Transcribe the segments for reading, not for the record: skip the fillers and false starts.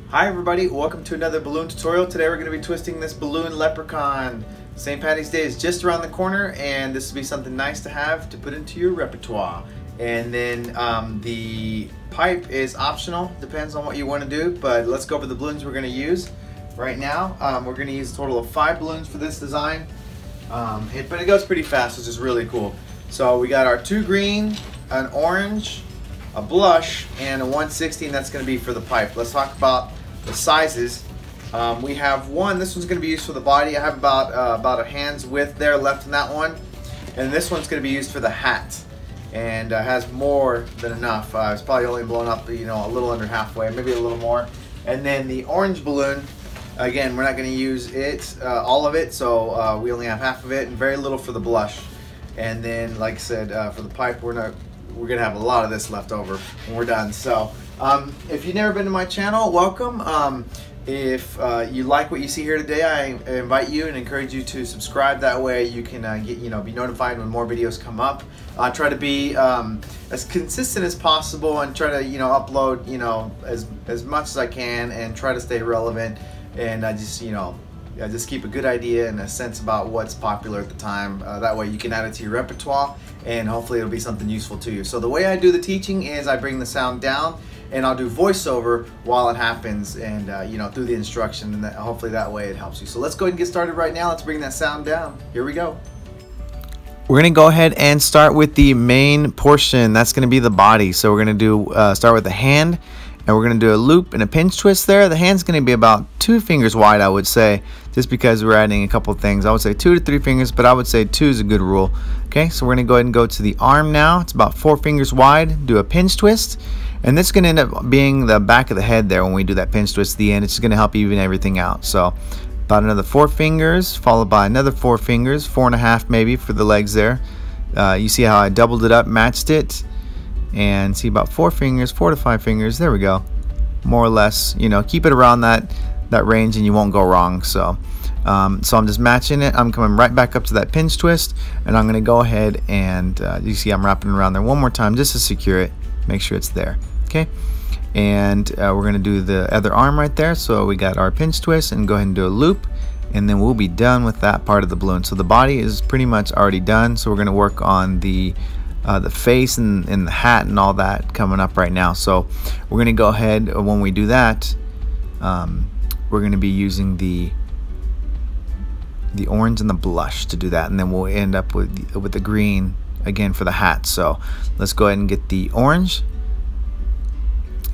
Hi everybody, welcome to another balloon tutorial. Today we're going to be twisting this balloon Leprechaun. St. Patty's Day is just around the corner and this will be something nice to have to put into your repertoire. And then the pipe is optional, depends on what you want to do, but let's go over the balloons we're going to use. Right now we're going to use a total of 5 balloons for this design, but it goes pretty fast, which is really cool. So we got our 2 green, an orange, a blush, and a 1/60, and that's going to be for the pipe. Let's talk about the sizes. We have one, this one's going to be used for the body. I have about a hand's width there left in that one, and this one's going to be used for the hat, and has more than enough. It's probably only blown up, you know, a little under halfway, maybe a little more. And then the orange balloon, again, we're not going to use it, all of it, so we only have half of it, and very little for the blush. And then, like I said, for the pipe, we're gonna have a lot of this left over when we're done. So if you've never been to my channel, welcome. If you like what you see here today, I invite you and encourage you to subscribe. That way you can be notified when more videos come up. I try to be as consistent as possible and try to upload as much as I can and try to stay relevant, and I just keep a good idea and a sense about what's popular at the time. That way you can add it to your repertoire and hopefully it'll be something useful to you. So the way I do the teaching is I bring the sound down and I'll do voiceover while it happens, and through the instruction, and hopefully that way it helps you. So let's go ahead and get started right now. Let's bring that sound down. Here we go. We're gonna go ahead and start with the main portion. That's gonna be the body. So we're gonna do start with the hand, and we're going to do a loop and a pinch twist there. The hand's going to be about 2 fingers wide, I would say, just because we're adding a couple of things. I would say 2 to 3 fingers, but I would say 2 is a good rule. Okay, so we're going to go ahead and go to the arm now. It's about 4 fingers wide. Do a pinch twist, and this is going to end up being the back of the head there when we do that pinch twist at the end. It's just going to help even everything out. So about another 4 fingers, followed by another 4 fingers, 4.5 maybe for the legs there. You see how I doubled it up, matched it. And see, about 4 fingers, 4 to 5 fingers, there we go, more or less. Keep it around that range and you won't go wrong. So I'm just matching it. I'm coming right back up to that pinch twist, and I'm going to go ahead and you see I'm wrapping around there one more time just to secure it, make sure it's there. Okay, and we're going to do the other arm right there. So we got our pinch twist, and go ahead and do a loop, and then we'll be done with that part of the balloon. So the body is pretty much already done, so we're going to work on the face and the hat and all that coming up right now. So we're going to go ahead, when we do that, we're going to be using the orange and the blush to do that, and then we'll end up with the green again for the hat. So let's go ahead and get the orange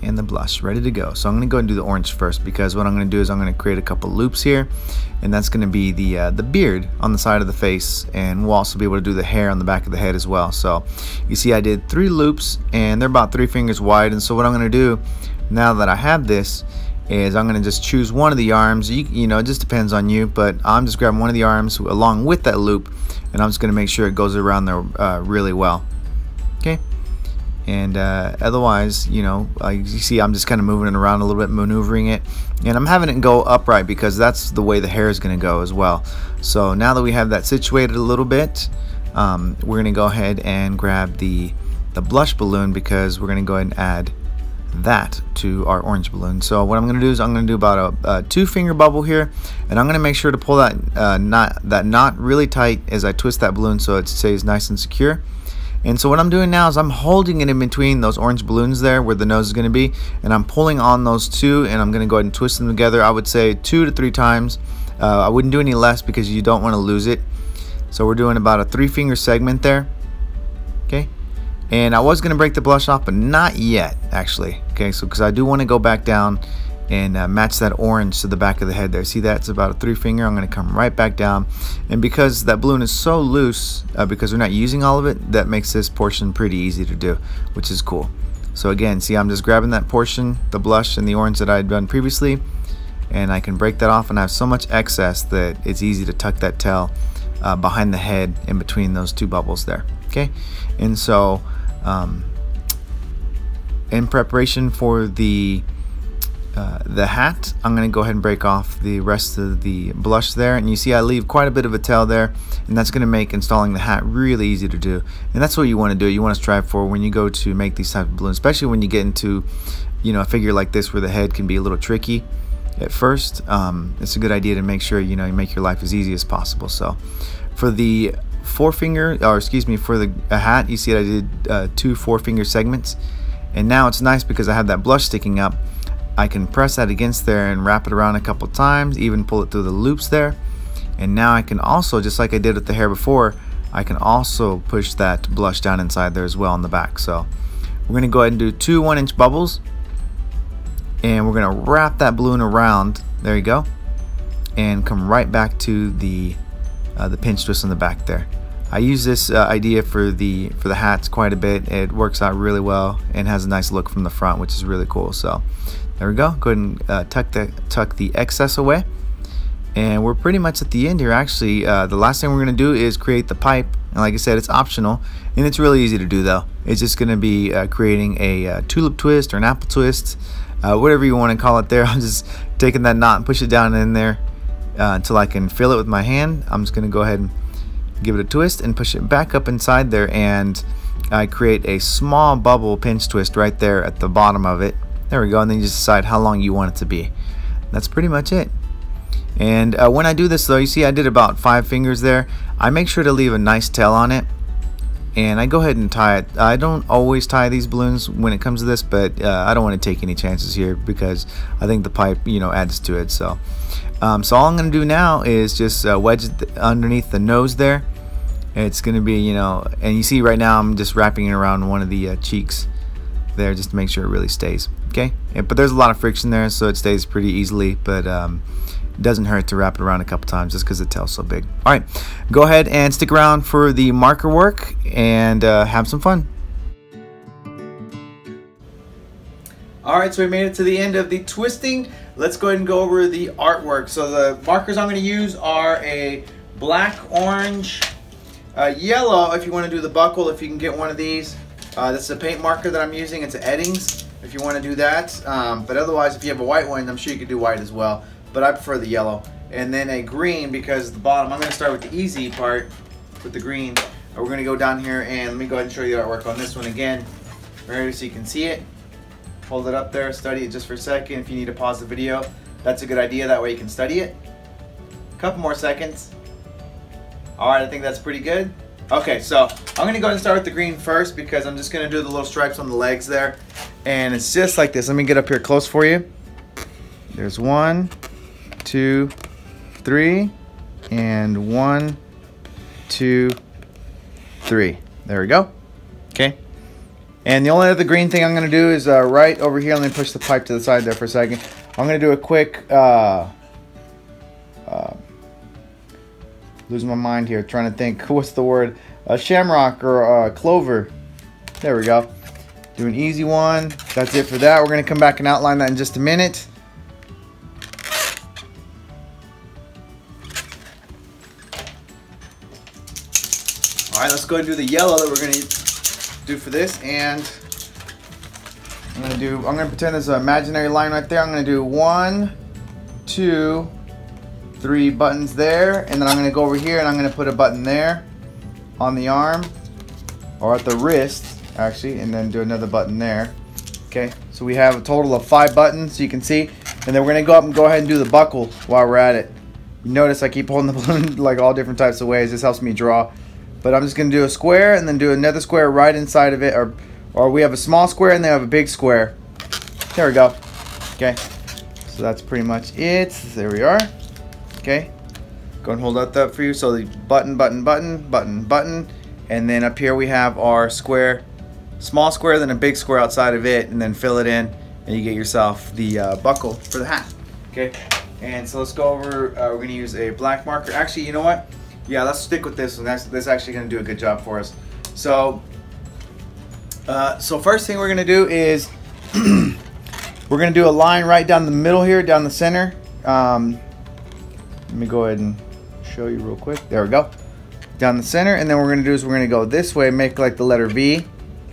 and the blush ready to go. So I'm going to go and do the orange first, because what I'm going to do is I'm going to create a couple loops here, and that's going to be the beard on the side of the face, and we'll also be able to do the hair on the back of the head as well. So you see I did 3 loops, and they're about 3 fingers wide. And so what I'm going to do now that I have this is I'm going to just choose one of the arms. It just depends on you, but I'm just grabbing one of the arms along with that loop, and I'm just going to make sure it goes around there really well. Okay. And otherwise, you see I'm just kind of moving it around a little bit, maneuvering it, and I'm having it go upright because that's the way the hair is going to go as well. So now that we have that situated a little bit, we're going to go ahead and grab the blush balloon, because we're going to go ahead and add that to our orange balloon. So what I'm going to do is I'm going to do about a 2-finger bubble here, and I'm going to make sure to pull that knot really tight as I twist that balloon so it stays nice and secure. And so what I'm doing now is I'm holding it in between those orange balloons there where the nose is going to be, and I'm pulling on those 2, and I'm going to go ahead and twist them together. I would say 2 to 3 times. I wouldn't do any less because you don't want to lose it. So we're doing about a 3-finger segment there. Okay, and I was going to break the blush off, but not yet actually. Okay, so because I do want to go back down and match that orange to the back of the head there. See, that's about a 3-finger. I'm going to come right back down, and because that balloon is so loose, because we're not using all of it, that makes this portion pretty easy to do, which is cool. So again, see, I'm just grabbing that portion, the blush and the orange that I had done previously, and I can break that off, and I have so much excess that it's easy to tuck that tail behind the head in between those 2 bubbles there. Okay, and so in preparation for the the hat, I'm going to go ahead and break off the rest of the blush there, and you see I leave quite a bit of a tail there, and that's going to make installing the hat really easy to do. And that's what you want to do. You want to strive for when you go to make these type of balloons, especially when you get into, you know, a figure like this where the head can be a little tricky at first. It's a good idea to make sure, you know, you make your life as easy as possible. So for the forefinger, or excuse me, for the hat, you see I did 2 4-finger segments, and now it's nice because I have that blush sticking up. I can press that against there and wrap it around a couple times, even pull it through the loops there. And now I can also, just like I did with the hair before, I can also push that blush down inside there as well on the back. So we're going to go ahead and do 2 1-inch bubbles, and we're going to wrap that balloon around, there you go, and come right back to the pinch twist on the back there. I use this idea for the hats quite a bit. It works out really well and has a nice look from the front, which is really cool. So there we go. Go ahead and tuck the excess away, and we're pretty much at the end here. Actually, the last thing we're going to do is create the pipe, and like I said, it's optional, and it's really easy to do though. It's just going to be creating a tulip twist or an apple twist, whatever you want to call it there. I'm just taking that knot and push it down in there until I can feel it with my hand. I'm just going to go ahead and give it a twist and push it back up inside there, and I create a small bubble pinch twist right there at the bottom of it. There we go, and then you just decide how long you want it to be. That's pretty much it. And when I do this though, you see I did about 5 fingers there. I make sure to leave a nice tail on it, and I go ahead and tie it. I don't always tie these balloons when it comes to this, but I don't want to take any chances here because I think the pipe, you know, adds to it. So all I'm going to do now is just wedge it underneath the nose there. It's going to be, you know, and you see right now I'm just wrapping it around one of the cheeks there just to make sure it really stays. Okay, but there's a lot of friction there, so it stays pretty easily, but it doesn't hurt to wrap it around a couple times just because the tail's so big. All right, go ahead and stick around for the marker work and have some fun. All right, so we made it to the end of the twisting. Let's go ahead and go over the artwork. So the markers I'm going to use are a black, orange, yellow if you want to do the buckle, if you can get one of these. This is a paint marker that I'm using. It's an Eddings if you want to do that. But otherwise, if you have a white one, I'm sure you could do white as well. But I prefer the yellow. And then a green, because the bottom, I'm going to start with the easy part with the green. We're going to go down here, and let me go ahead and show you the artwork on this one again, right, so you can see it. Hold it up there, study it just for a second. If you need to pause the video, that's a good idea. That way you can study it. A couple more seconds. All right, I think that's pretty good. Okay, so I'm going to go ahead and start with the green first because I'm just going to do the little stripes on the legs there. And it's just like this. Let me get up here close for you. There's 1, 2, 3, and 1, 2, 3. There we go. Okay. And the only other green thing I'm going to do is right over here. Let me push the pipe to the side there for a second. I'm going to do a quick, losing my mind here, trying to think, what's the word? A shamrock or a clover. There we go. Do an easy one. That's it for that. We're going to come back and outline that in just a minute. Alright, let's go ahead and do the yellow that we're going to do for this. And I'm going to pretend there's an imaginary line right there. I'm going to do 1, 2, 3 buttons there, and then I'm going to go over here and I'm going to put a button there on the arm, or at the wrist actually, and then do another button there. Okay, so we have a total of 5 buttons, so you can see, and then we're going to go up and go ahead and do the buckle while we're at it. You notice I keep holding the balloon like all different types of ways. This helps me draw, but I'm just going to do a square and then do another square right inside of it, or we have a small square and then have a big square. There we go. Okay, so that's pretty much it. There we are. Okay, go and hold that up for you. So the button, button, button, button, button, and then up here we have our square, small square, then a big square outside of it, and then fill it in, and you get yourself the buckle for the hat. Okay, and so let's go over. We're gonna use a black marker. Actually, you know what? Yeah, let's stick with this one. This is actually gonna do a good job for us. So, first thing we're gonna do is we're gonna do a line right down the middle here, down the center. Let me go ahead and show you real quick. There we go. Down the center, and then what we're going to do is we're going to go this way, make like the letter V.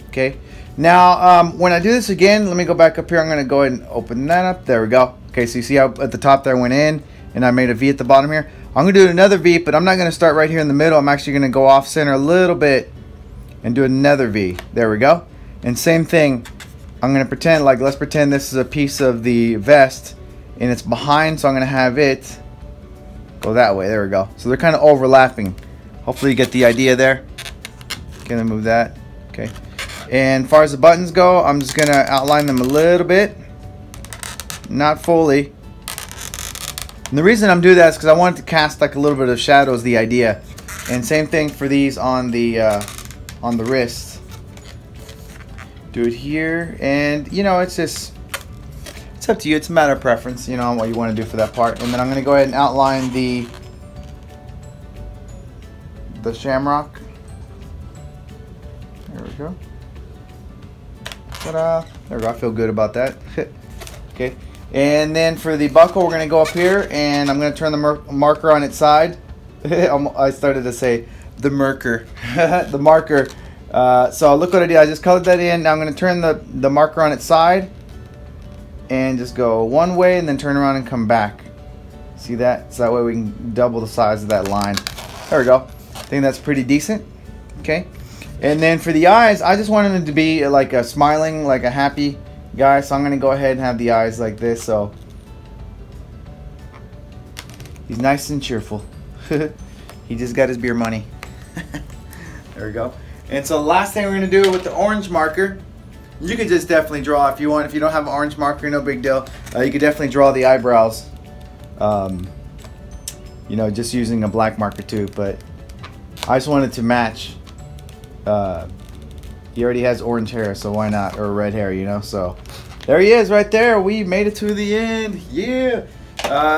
Okay. Now, when I do this again, let me go back up here. I'm going to go ahead and open that up. There we go. Okay, so you see how at the top there I went in, and I made a V at the bottom here. I'm going to do another V, but I'm not going to start right here in the middle. I'm actually going to go off center a little bit and do another V. There we go. And same thing. I'm going to pretend, like, let's pretend this is a piece of the vest, and it's behind, so I'm going to have it go that way. There we go. So they're kind of overlapping. Hopefully you get the idea there. Okay, let me move that. Okay. And as far as the buttons go, I'm just going to outline them a little bit. Not fully. And the reason I'm doing that is because I wanted to cast like a little bit of shadow is the idea. And same thing for these on the wrist. Do it here, and you know, it's just, it's up to you. It's a matter of preference, you know, what you want to do for that part. And then I'm going to go ahead and outline the shamrock. There we go. Ta-da! There we go. I feel good about that. Okay. And then for the buckle, we're going to go up here, and I'm going to turn the marker on its side. I started to say the marker. The marker. So look what I did. I just colored that in. Now I'm going to turn the marker on its side and just go one way and then turn around and come back. See that? So that way we can double the size of that line. There we go. I think that's pretty decent. Okay. And then for the eyes, I just wanted them to be like a smiling, like a happy guy. So I'm going to go ahead and have the eyes like this. So he's nice and cheerful. He just got his beer money. There we go. And so the last thing we're going to do with the orange marker, you can just definitely draw if you want. If you don't have an orange marker, no big deal. You could definitely draw the eyebrows. You know, just using a black marker too. But I just wanted to match. He already has orange hair, so why not? Or red hair, you know. So there he is right there. We made it to the end. Yeah.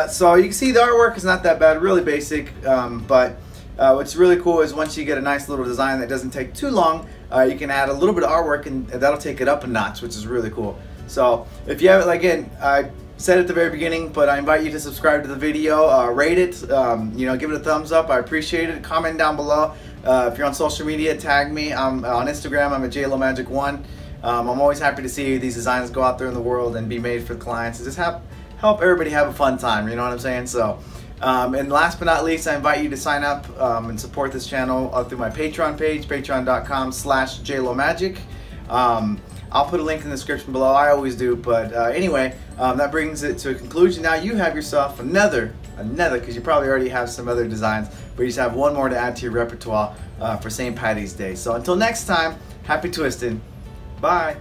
So you can see the artwork is not that bad. Really basic. But what's really cool is once you get a nice little design that doesn't take too long, you can add a little bit of artwork and that'll take it up a notch, which is really cool. So if you have, again, I said at the very beginning, but I invite you to subscribe to the video, rate it, you know, give it a thumbs up. I appreciate it. Comment down below. If you're on social media, tag me. I'm on Instagram. I'm at jlomagic1. I'm always happy to see these designs go out there in the world and be made for clients and just help everybody have a fun time. You know what I'm saying? So. And last but not least, I invite you to sign up and support this channel through my Patreon page, patreon.com/jlomagic. I'll put a link in the description below. I always do. But anyway, that brings it to a conclusion. Now you have yourself another, because you probably already have some other designs, but you just have one more to add to your repertoire for St. Patty's Day. So until next time, happy twisting. Bye.